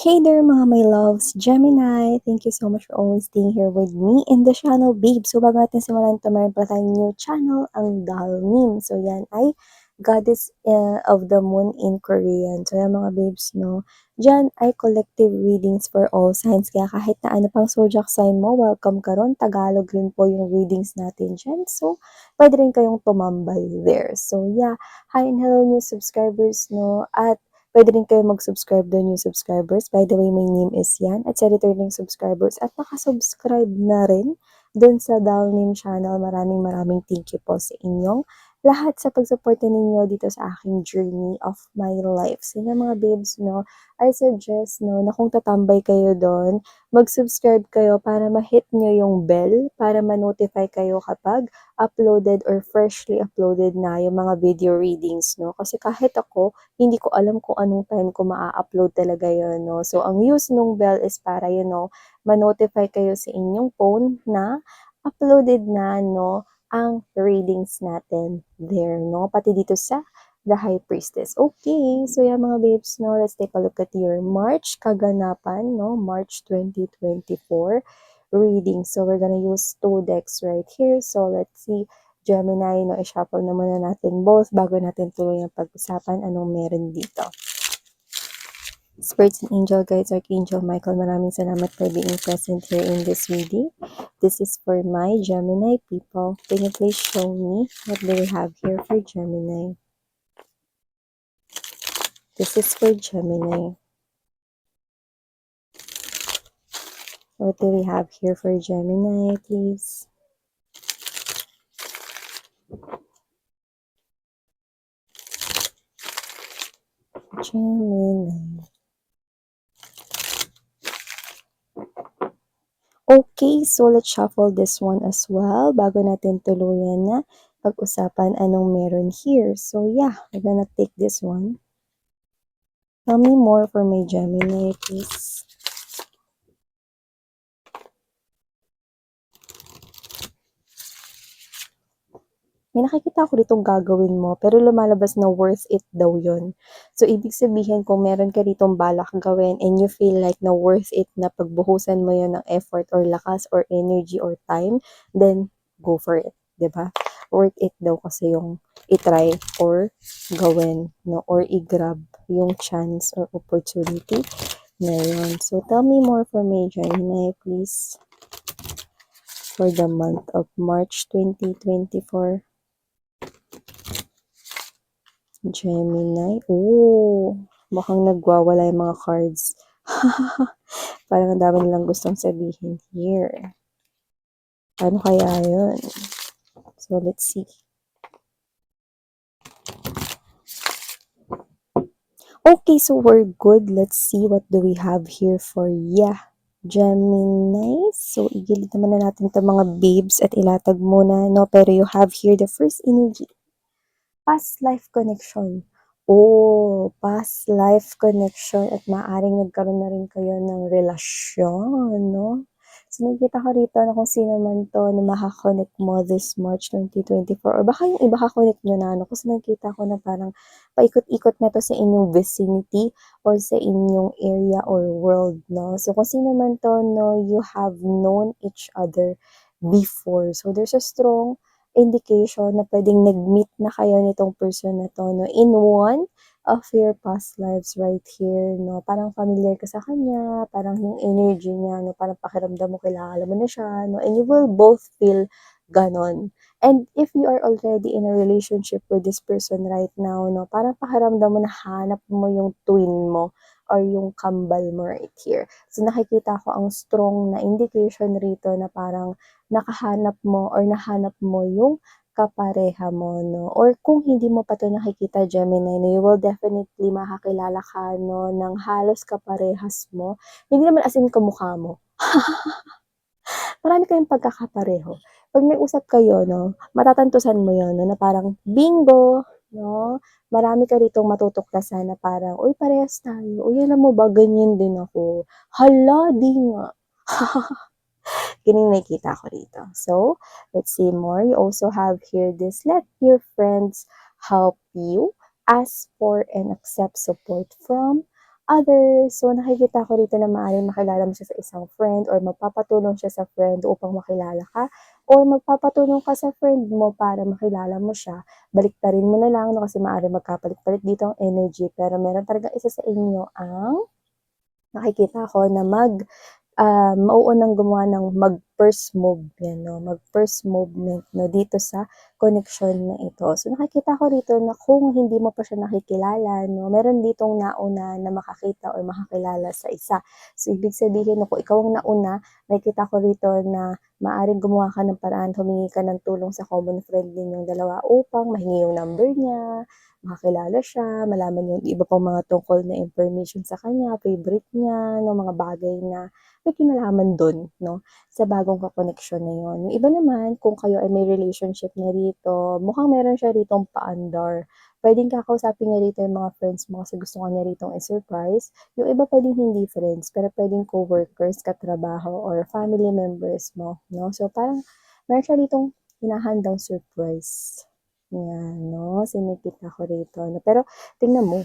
Hey there mga my loves, Gemini! Thank you so much for always staying here with me in the channel, babe. So bago natin simulan ito, meron pala tayong new channel, ang Dalnim. So yan ay Goddess of the Moon in Korean. So yan mga babes, no? Diyan ay collective readings for all signs. Kaya kahit na ano pang zodiac sign mo, welcome ka ron. Tagalog rin po yung readings natin dyan. So pwede rin kayong tumambay there. So yeah, hi and hello new subscribers, no? At pwede rin kayo mag-subscribe doon yung subscribers. By the way, my name is Yan. At sa returning subscribers at nakasubscribe na rin doon sa Dalnim channel. Maraming thank you po sa inyong lahat sa pagsuporta ninyo dito sa aking journey of my life. So yun mga babes, no, I suggest, no, na kung tatambay kayo doon, mag-subscribe kayo para ma-hit nyo yung bell, para ma-notify kayo kapag uploaded or freshly uploaded na yung mga video readings, no. Kasi kahit ako, hindi ko alam kung anong time ko maa-upload talaga yun, no. So, ang use nung bell is para, ma-notify kayo sa inyong phone na uploaded na, no, ang readings natin there, no. Pati dito sa The High Priestess. Okay, so yeah mga babes, no, let's take a look at your March kaganapan, no, March 2024 reading. So, we're gonna use 2 decks right here. So, let's see. Gemini, no, i-shuffle na muna natin both bago natin tuloy ang pag-usapan anong meron dito. Spirits and Angel Guides, Archangel Michael, maraming salamat for being present here in this reading. This is for my Gemini people. Can you please show me what do we have here for Gemini? This is for Gemini. What do we have here for Gemini, please? Gemini. Okay, so let's shuffle this one as well bago natin tuluyan na pag-usapan anong meron here. So yeah, we're gonna take this one. Tell me more for my Gemini, please. May nakikita ko ditong gagawin mo, pero lumalabas na worth it daw yun. So, ibig sabihin, kung meron ka ditong balak gawin and you feel like na worth it na pagbuhusan mo yun ng effort or lakas or energy or time, then go for it, 'di ba? Worth it daw kasi yung i-try or gawin, no? Or i-grab yung chance or opportunity na yun. So, tell me more for me, Gemini, please, for the month of March 2024. Gemini. Oh, mukhang nagwawala yung mga cards. Parang ang dami nilang gustong sabihin here. Ano kaya yun? So, let's see. Okay, so we're good. Let's see what do we have here for Gemini. So, igilid naman na natin itong mga babes at ilatag muna, no? Pero you have here the first energy. Past life connection. Oh, past life connection at maaaring nagkaroon na rin kayo ng relasyon, no? So, nakikita ko rito na kung sino man to na makakonect mo this March 2024 or baka yung iba kakonect nyo na, no? Kasi nakikita ko na parang paikot-ikot na to sa inyong vicinity or sa inyong area or world, no? So, kung sino man to, no, you have known each other before. So, there's a strong indication na pwedeng nag-meet na kayo nitong person na to, no, in one of your past lives right here, no, parang familiar ka sa kanya, parang yung energy niya, no, parang pakiramdam mo kilala mo na siya, no, and you will both feel ganon. And if you are already in a relationship with this person right now, no, parang pakiramdam mo na hanap mo yung twin mo or yung kambal mo right here. So, nakikita ko ang strong na indication rito na parang nakahanap mo or nahanap mo yung kapareha mo, no? Or kung hindi mo pa 'to nakikita, Gemini, no, you will definitely makakilala ka, no, ng halos kaparehas mo. Hindi naman as in kamukha mo. Marami kayong pagkakapareho. 'Pag may usap kayo, no, matatantusan mo 'yun, no, na parang bingo, no? Marami ka ritong matutuklasan na parang, "Uy, parehas tayo. Uy, alam mo ba ganyan din ako. Hala, 'di nga." Ganun nakikita ko dito. So, let's see more. You also have here this, let your friends help you, ask for and accept support from, others. So, nakikita ko rito na maaaring makilala mo siya sa isang friend or magpapatulong siya sa friend upang makilala ka or magpapatulong ka sa friend mo para makilala mo siya. Baliktarin mo na lang 'no, kasi maaaring magkapalit-palit dito ang energy pero meron talagang isa sa inyo ang nakikita ko na mauunang gumawa ng mag-first move, 'yan 'no, mag-first movement 'no, dito sa connection na ito. So, nakikita ko rito na kung hindi mo pa siya nakikilala 'no, meron ditong nauna na makakita or makakilala sa isa. So, ibig sabihin 'no, kung ikaw ang nauna, nakikita ko rito na maaaring gumawa ka ng paraan, humingi ka ng tulong sa common friend ninyong dalawa upang mahingi yung number niya, makakilala siya, malaman yung iba pang mga tungkol na information sa kanya, favorite niya, no, mga bagay na may kinalaman dun 'no, sa bagong kakoneksyon na yun. Yung iba naman kung kayo ay may relationship na rito, mukhang meron siya ritong paandar. Puwedeng kakausapin niya rito yung mga friends mo kasi gusto ka niya ritong i-surprise. Yung iba puwedeng hindi friends, pero puwedeng coworkers, katrabaho, or family members mo 'no. So, parang meron siya ritong hinahandang surprise. Yan 'no, sinikita ko rito 'no. Pero tingnan mo,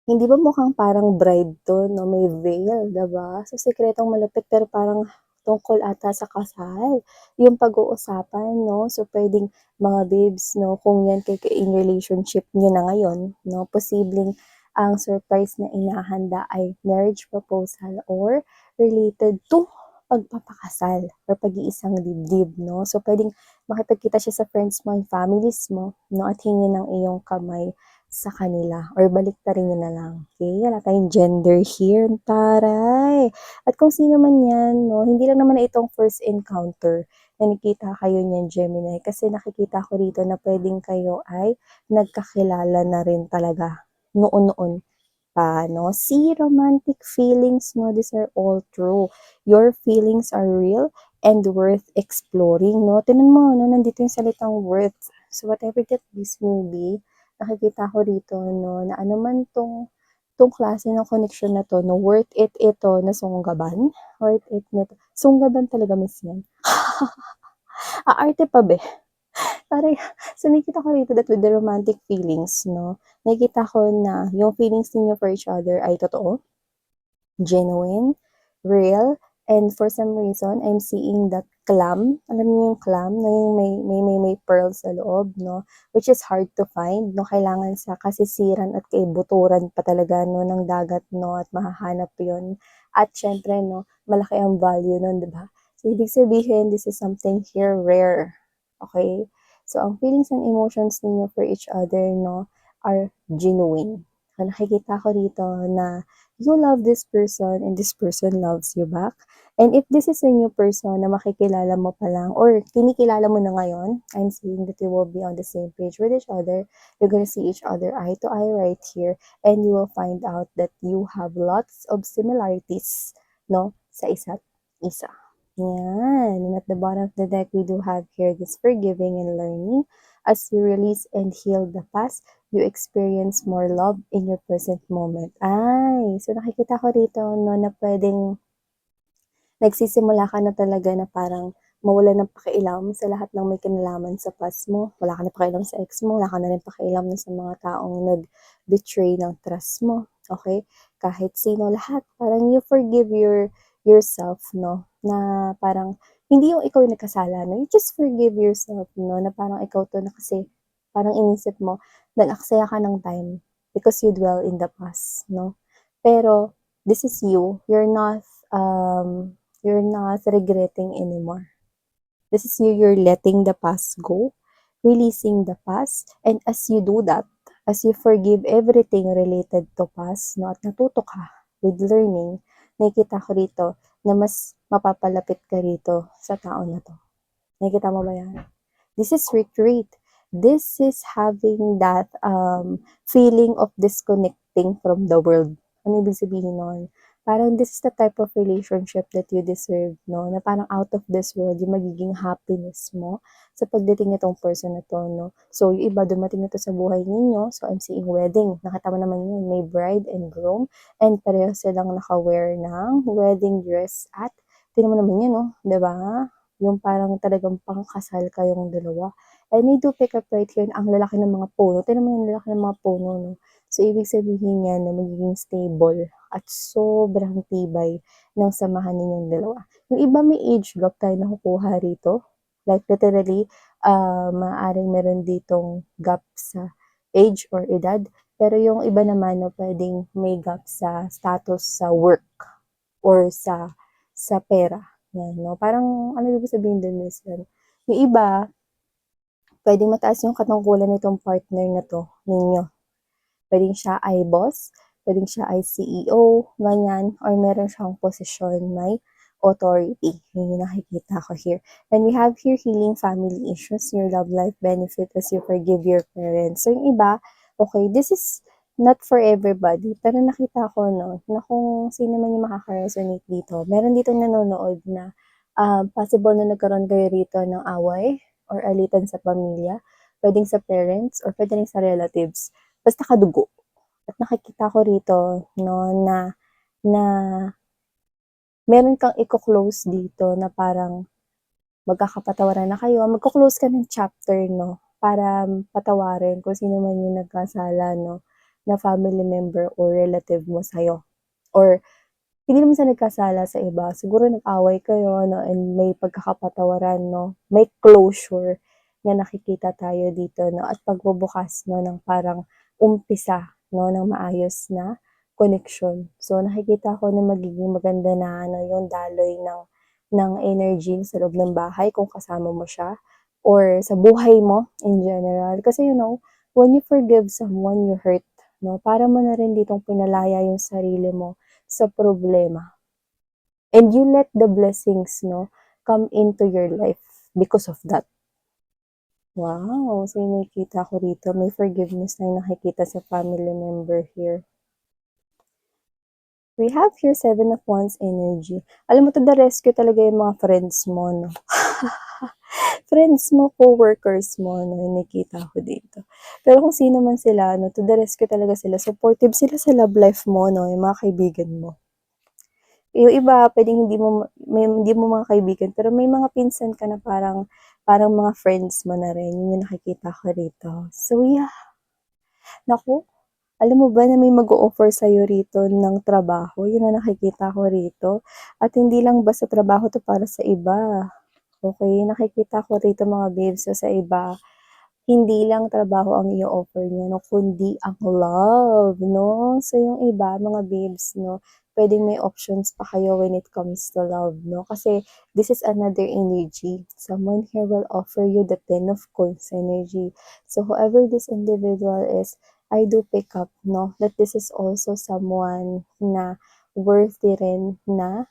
hindi ba mukhang parang bride 'to 'no, may veil, 'di ba? So, sikretong malupit pero parang tungkol ata sa kasal yung pag-uusapan 'no. So, puwedeng mga babes 'no, kung yan in relationship niyo na ngayon 'no, posibleng ang surprise na inahanda ay marriage proposal or related to pagpapakasal or pag-iisang dibdib 'no. So, puwedeng makipagkita siya sa friends mo and families mo 'no, at hingi ng iyong kamay sa kanila or baliktarin niyo na lang, okey? Wala tayong gender here, taray! At kung sino man 'yan 'no, hindi lang naman itong first encounter na nagkita kayo niyan, Gemini, kasi nakikita ko rito na puwedeng kayo ay nagkakilala na rin talaga noon-noon pa 'no. See, romantic feelings 'no, these are all true. Your feelings are real and worth exploring 'no. Tingnan mo 'no, nandito yung salitang worth. So, whatever that this may be, nakikita ko rito 'no, na ano man 'tong klase ng connection na 'to 'no, worth it ito na sunggaban, worth it nito sunggaban talaga miss 'yan. Aarte pa be. Taray, so nakikita ko rito that with the romantic feelings 'no, nakikita ko na yung feelings ninyo for each other ay totoo, genuine, real, and for some reason, I'm seeing that clam. Alam niyo yung clam na yung may pearl sa loob 'no, which is hard to find 'no, kailangan sa kasisiran at kaibuturan pa talaga 'no ng dagat 'no at mahahanap yun. At siyempre 'no, malaki ang value nun, 'di ba? So, ibig sabihin this is something here rare, okey? So, ang feelings and emotions ninyo for each other 'no, are genuine. So, nakikita ko rito na you love this person and this person loves you back. And if this is a new person na makikilala mo pa lang or kinikilala mo na ngayon, I'm saying that you will be on the same page with each other. You're gonna see each other eye to eye right here and you will find out that you have lots of similarities, no, sa isa't isa. Yan. And at the bottom of the deck, we do have here this forgiving and learning. As you release and heal the past, you experience more love in your present moment. Ay, so nakikita ko rito 'no, na puwedeng nagsisimula ka na talaga na parang mawalan ng pakialam sa lahat ng may kinalaman sa past mo. Wala ka na pakialam sa ex mo, wala ka na rin pakialam na sa mga taong nag-betray ng trust mo, okey? Kahit sino, lahat. Parang you forgive yourself 'no, na parang hindi yung ikaw yung nagkasala 'no, you just forgive yourself 'no, na parang ikaw 'to na kasi parang inisip mo nag-aksaya ka ng time because you dwell in the past 'no. Pero this is you, you're not regretting anymore. This is you, you're letting the past go, releasing the past, and as you do that, as you forgive everything related to past, no, at natuto ka with learning, nakikita ko rito na mas mapapalapit ka rito sa tao na to. Nakikita mo ba yan? This is retreat. This is having that feeling of disconnecting from the world. Ano ibig sabihin nun? Parang this is the type of relationship that you deserve, no? Na parang out of this world, yung magiging happiness mo sa pagdating nitong person na to, no? So, yung iba dumating na to sa buhay ninyo. So, I'm seeing wedding. Nakita mo naman yun. May bride and groom. And pareho silang naka-wear ng wedding dress. At, tingnan mo naman yun, no? Diba? Yung parang talagang pangkasal kayong dalawa. And I do pick up right here ang lalaki ng mga puno. Tingnan mo yung lalaki ng mga puno, no? So, ibig sabihin niyan na magiging stable at sobrang tibay ng samahan ninyong dalawa. Yung iba may age gap tayo nakukuha rito. Like literally, maaaring meron ditong gap sa age or edad. Pero yung iba naman na pwedeng may gap sa status sa work or sa pera. Yan, no? Parang, ano ibig sabihin din is yan? Yung iba, pwedeng mataas yung katungkulan nitong partner na to ninyo. Pwedeng siya ay boss, pwedeng siya ay CEO, ganyan, or meron siyang posisyon, may authority. Yun yung nakikita ko here. And we have here healing family issues, your love life benefit as you forgive your parents. So yung iba, okay, this is not for everybody, pero nakita ko, no, na kung sino man yung makaka-resonate dito, meron dito nanonood na possible na nagkaroon kayo rito ng away or alitan sa pamilya, pwedeng sa parents or pwedeng sa relatives basta kadugo. At nakikita ko rito, no, na meron kang iko-close dito na parang magkakapatawaran na kayo, magko-close ka ng chapter, no, para patawarin kung sino man yung nagkasala, no, na family member or relative mo sa'yo. Or hindi naman sa nagkasala sa iba, siguro nag-away kayo, no, and may pagkakapatawaran, no, may closure na nakikita tayo dito, no, at pagbubukas, no, ng parang umpisa, no, ng maayos na connection. So, nakikita ko na magiging maganda na, ano, yung daloy ng energy sa loob ng bahay kung kasama mo siya or sa buhay mo in general. Kasi, you know, when you forgive someone you hurt, no, para mo na rin ditong pinalaya yung sarili mo sa problema. And you let the blessings, no, come into your life because of that. Wow! So, yung nakikita ko rito, may forgiveness na yung nakikita sa family member here. We have here 7 of Wands energy. Alam mo, to the rescue talaga yung mga friends mo, no? Friends mo, co-workers mo, no? Yung nakikita ko dito. Pero kung sino man sila, no, to the rescue talaga sila. Supportive sila sa love life mo, no? Yung mga kaibigan mo. Yung iba, pwedeng hindi mo mga kaibigan, pero may mga pinsan ka na parang mga friends mo na rin. Yun yung nakikita ko rito. So, yeah. Naku, alam mo ba na may mag-o-offer sa'yo rito ng trabaho? Yun ang nakikita ko rito. At hindi lang basta trabaho to para sa iba. Okay, nakikita ko rito mga babes, so sa iba, hindi lang trabaho ang i-offer niya, no, kundi ang love, no? So, yung iba, mga babes, no, pwedeng may options pa kayo when it comes to love, no? Kasi, this is another energy. Someone here will offer you the 10 of coins energy. So, whoever this individual is, I do pick up, no, that this is also someone na worthy rin na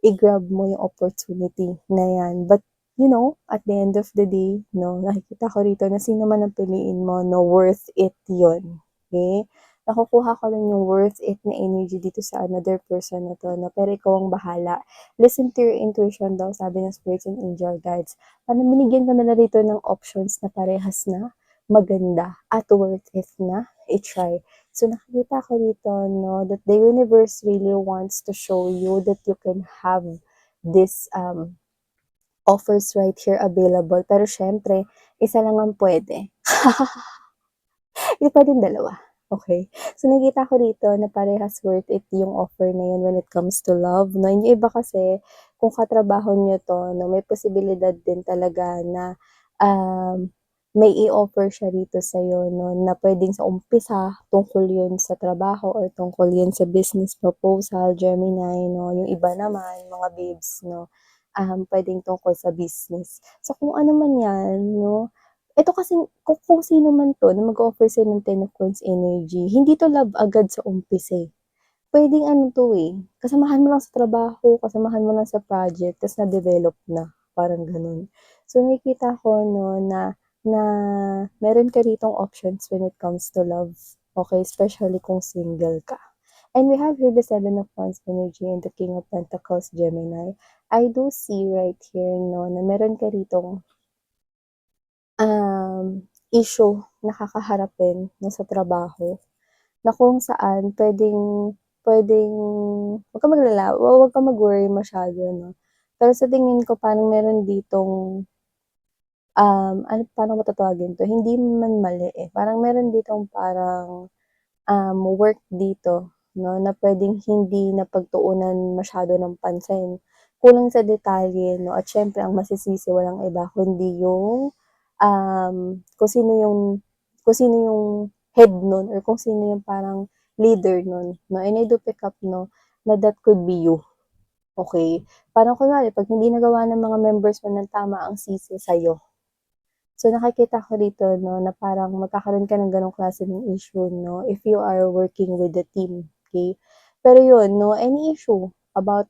i-grab mo yung opportunity na yan. But, you know, at the end of the day, no, nakikita ko rito na sino man ang piliin mo, no, worth it yun. Okay? Nakukuha ko lang yung worth it na energy dito sa another person na to, na pero ikaw ang bahala. Listen to your intuition daw, sabi ng spirits and angel guides. Paano binigyan ka na rito ng options na parehas na maganda at worth it na i-try. So, nakikita ko dito, no, that the universe really wants to show you that you can have this offers right here available. Pero syempre, isa lang ang pwede. Hindi pwedeng dalawa. Okay? So, nakita ko dito na parehas worth it yung offer na yun when it comes to love. No? Yung iba kasi, kung katrabaho nyo to, no, may posibilidad din talaga na may i-offer siya rito sa'yo, no, na pwedeng sa umpisa, tungkol yun sa trabaho or tungkol yun sa business proposal, Gemini, no, yung iba naman, mga babes, no, pwedeng tungkol sa business. So, kung ano man yan, no, ito kasi, kung sino man to na mag-offer sa'yo ng 10 of Coins energy, hindi to love agad sa umpisa eh. Pwedeng ano to eh, kasamahan mo lang sa trabaho, kasamahan mo lang sa project, tas na-develop na, parang ganun. So, nakikita ko, no, na meron ka ritong options when it comes to love. Okay, especially kung single ka. And we have here the 7 of Wands energy and the King of Pentacles, Gemini. I do see right here, no, na meron ka ritong issue na kakaharapin no, sa trabaho na kung saan pwedeng, wag kang maglala, wag kang mag-worry masyado, no. Pero sa tingin ko parang meron ditong, ano, paano ko tatawagin 'to, hindi man mali, eh, parang meron ditong parang, work dito, 'no, na puwedeng hindi napagtuunan masyado ng pansin. Kulang sa detalye 'no, at siyempre ang masisisi walang iba kundi yung, kung sino yung head nun or kung sino yung parang leader nun 'no, and I do pick up 'no, na that could be you, okey? Parang kunwari 'pag hindi nagawa ng mga members mo ng tama ang sisi sa'yo. So, nakikita ko rito 'no, na parang magkakaroon ka ng gano'ng klase ng issue 'no, if you are working with the team, okey? Pero 'yun 'no, any issue about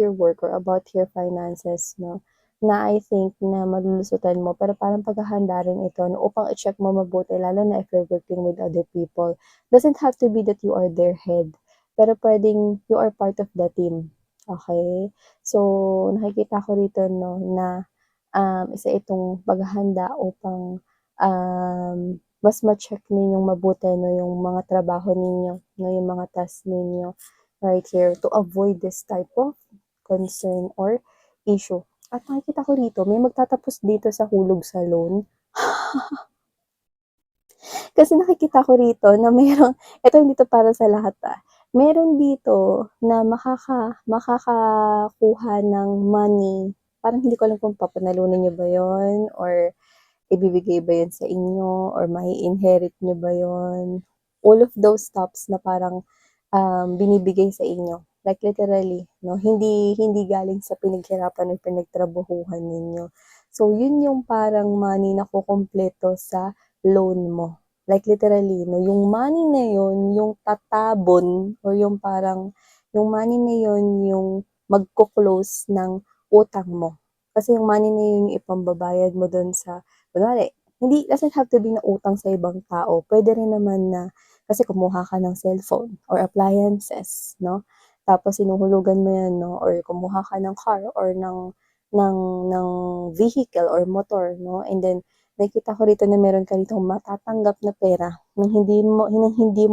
your work or about your finances 'no, na I think na malulusutan mo pero parang paghahanda rin ito 'no, upang i-check mo mabuti lalo na if you're working with other people. Doesn't have to be that you are their head, pero puwedeng you are part of the team, okey? So, nakikita ko rito 'no, na isa itong paghahanda upang, mas ma-check ninyong mabuti 'no, yung mga trabaho ninyo 'no, yung mga task ninyo right here to avoid this type of concern or issue. At nakikita ko rito may magtatapos dito sa hulog sa loan. Kasi nakikita ko rito na merong eto hindi 'to para sa lahat, meron dito na makakakuha ng money, parang hindi ko alam kung papanalunan niyo ba yun or ibibigay ba yun sa inyo or mai-inherit niyo ba yun? All of those stuffs na parang, binibigay sa inyo, like literally 'no, hindi hindi galing sa pinaghirapan o pinagtrabahuhan ninyo. So yun yung parang money na kukumpleto sa loan mo. Like literally 'no, yung money na yun yung tatabon or yung parang yung money na yun yung magko-close ng utang mo. Kasi yung money na yun yung ipambabayad mo dun sa kunwari, hindi doesn't have to be na utang sa ibang tao, puwede rin naman na kasi kumuha ka ng cellphone or appliances 'no, tapos hinuhulugan mo 'yan 'no or kumuha ka ng car or ng ng vehicle or motor 'no, and then nakikita ko rito na meron ka ditong matatanggap na pera ng hindi mo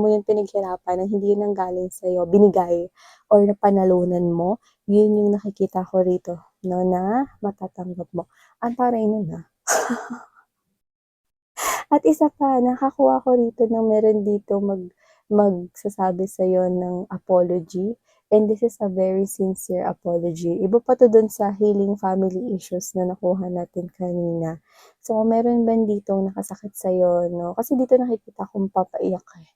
'yun pinaghirapan, ng hindi 'yun nanggaling sa'yo, binigay or napanalunan mo, 'yun yung nakikita ko rito 'no, na matatanggap mo. Ang taray nun, At isa pa, nakakuha ko rito na meron dito magsasabi sa'yo ng apology, and this is a very sincere apology. Iba pa 'to dun sa healing family issues na nakuha natin kanina. So, meron ba ditong nakasakit sa'yo 'no, kasi dito nakikita kong papaiyak ka, eh.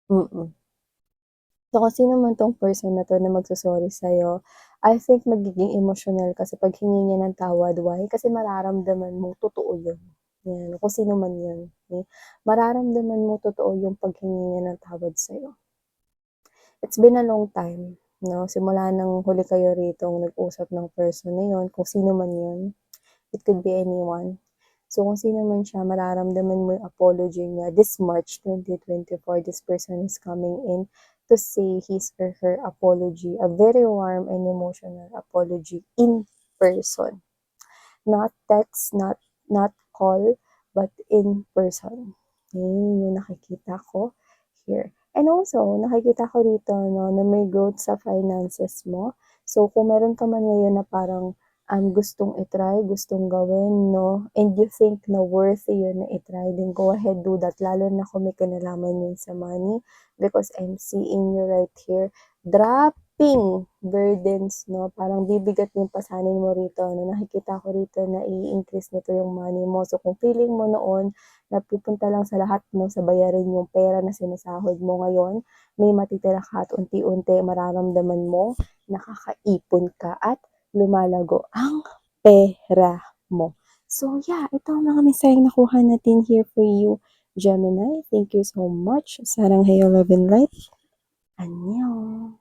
Mm. So, kung sino man 'tong person na 'to na magso-sorry sa'yo, I think magiging emosyonal ka sa paghingi niya ng tawad. Why? Kasi mararamdaman mong totoo yun, 'yan, kung sino man yun, okey? Mararamdaman mong totoo yung paghingi niya ng tawad sa'yo. It's been a long time 'no, simula ng huli kayo ritong nag-usap ng person na yun, kung sino man yun. It could be anyone. So, kung sino man siya, mararamdaman mo yung apology niya. This March 2024, this person is coming in to say his or her apology, a very warm and emotional apology in person. Not text, not call, but in person. Yun yung nakikita ko here. And also, nakikita ko dito 'no, na may growth sa finances mo. So, kung meron ka man ngayon na parang, gustong i-try, gustong gawin 'no, and you think na worthy yun na i-try, then go ahead, do that. Lalo na kung may kinalaman yun sa money, because I'm seeing you right here dropping burdens 'no, parang bibigat yung pasanin mo rito 'no, nakikita ko rito na i-increase nito yung money mo. So, kung feeling mo noon napupunta lang sa lahat 'no, sa bayarin yung pera na sinasahod mo ngayon, may matitira ka at unti-unti mararamdaman mo nakakaipon ka at lumalago ang pera mo. So yeah, ito ang mga mensaheng nakuha natin here for you, Gemini. Thank you so much. Sarang Heyo Love and Light. Annyeong.